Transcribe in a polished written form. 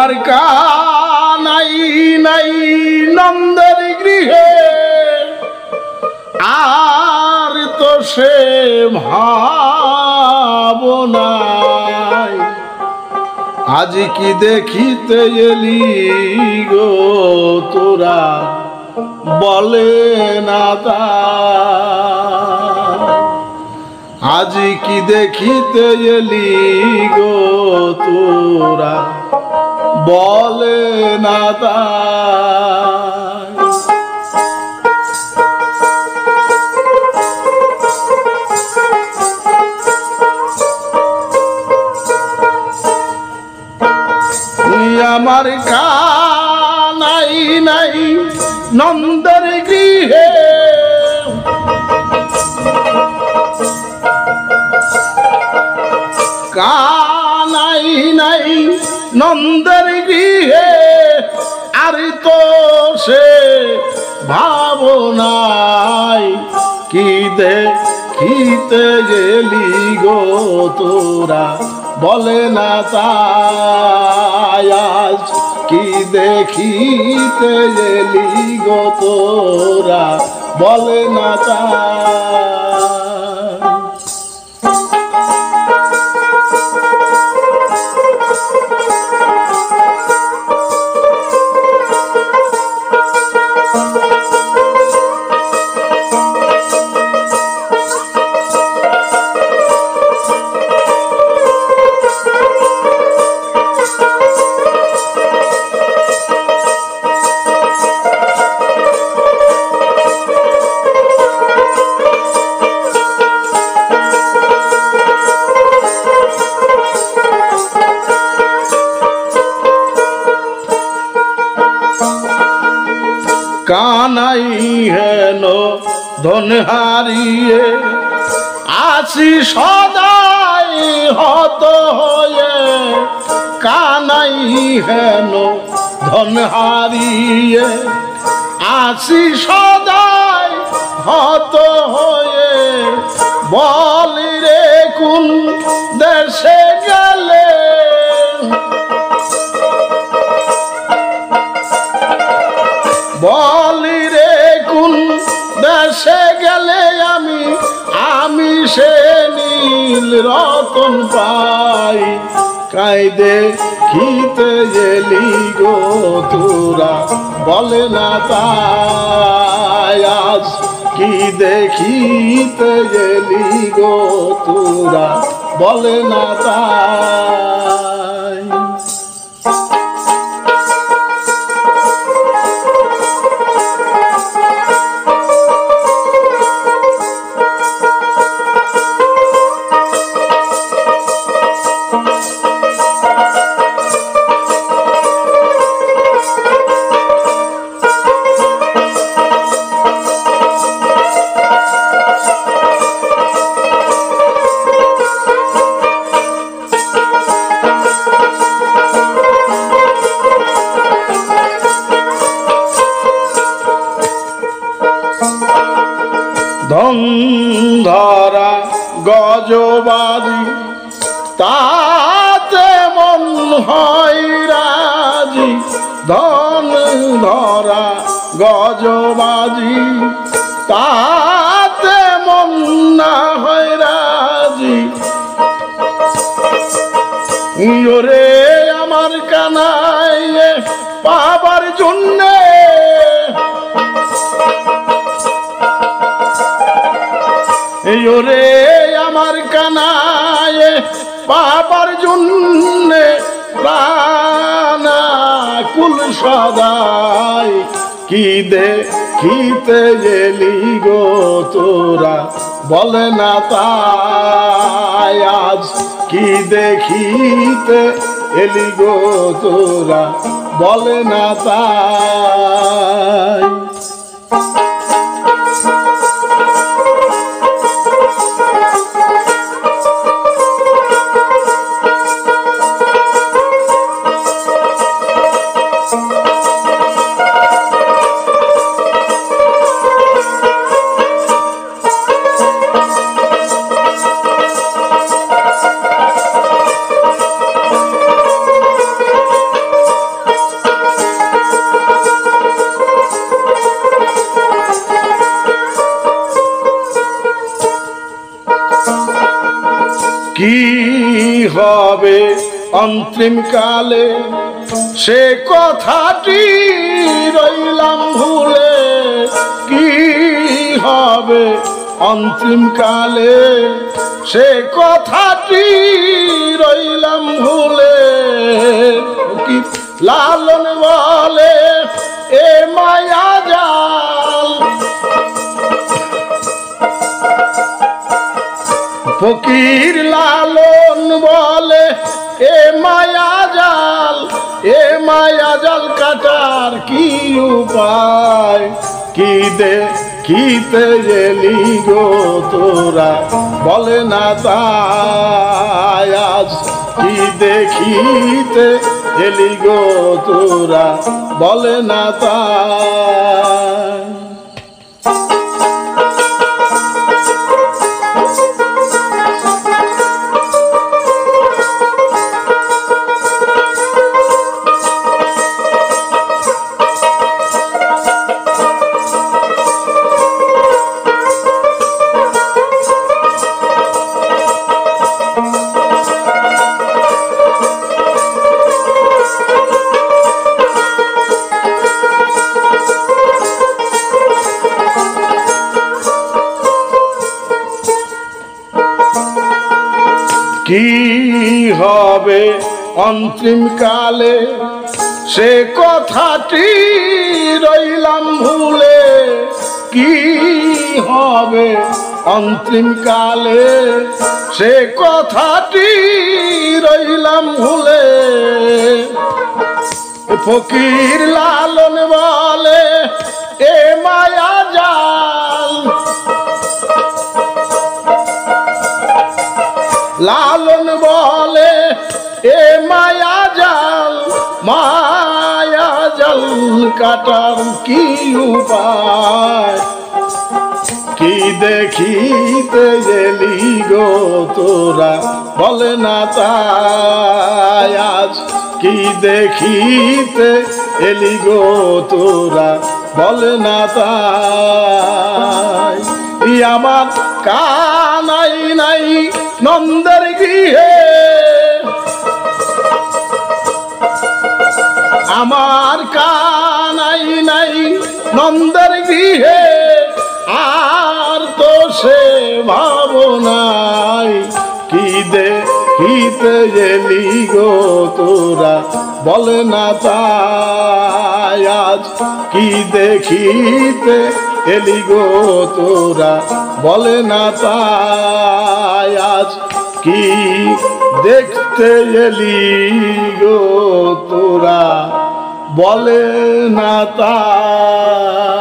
আমার কানাই নাই নন্দের গৃহে আর তো সে ভাবনাই আজ কি দেখিতে এলি গো তোরা বলে না তা আজ কি দেখিতে এলি গো তোরা বলে না তা আমার কানাই নাই নন্দের গৃহে কানাই নাই নন্দের গৃহে আর তো সে ভাবনাই কি দেখিতে গেলি গো তোরা বলে না তাই আজ কি দেখিতে গেলি গো তোরা বলে না তাই কানাই হেন ধন হারিয়ে আসি সদাই হত হয়ে কানাই হেন ধন হারিয়ে আসি সদাই হত হয়ে বলি রে কোন দেশে গেলে বলি রে কোন দেশে গেলে আমি সে নীল রতন পাই কায়দে খিতে গেলি গো তোরা বলে না তাই আজ কি দেখিতে গেলি গো তোরা বলে না তাই ধন ধরা গজবাজি তাতে মন হয় রাজি ধন ধরা গজবাজি তাতে মন না হয় রাজি ওরে আমার কানাই পাবার জন্যে ওরে আমার কানায় পাবার জন্যে প্রাণা কুল সদাই কি দেখিতে গেলি গো তোরা বলে না তাই আজ কি দেখিতে এলি গো তোরা বলে না তাই কি হবে অন্তিম কালে সে কথাটি রইলাম ভুলে কি হবে অন্তিম কালে সে কথাটি রইলাম ভুলে কি লালন বলে এ মায়া জাল ফকির লালন বলে এ মায়া জাল কাটার কি উপায় কি দেখিতে এলি গো তোরা বলে না তাই আজ কি দেখিতে এলি গো তোরা বলে না তাই কি হবে অন্তিম কালে সে কথাটি রইলাম ভুলে কি হবে অন্তিম কালে সে কথাটি রইলাম ভুলে ফকির লালন বলে এ মায়া জাল লালন বলে এ মায়া জাল কাটার কি উপায় কি দেখিতে এলি গো তোরা বলে না তাই আজ কি দেখিতে এলি গো তোরা বলে না তাই আমার কানাই নাই নন্দের গৃহে আমার কানাই নাই নন্দের গৃহে আর তো সে ভাবনাই কি দেখিতে এলি গো তোরা বলে না তাই আজ কি দেখিতে এলি গো তোরা বলে না তাই আজ কি দেখতে এলি গো তোরা বলে না তাই।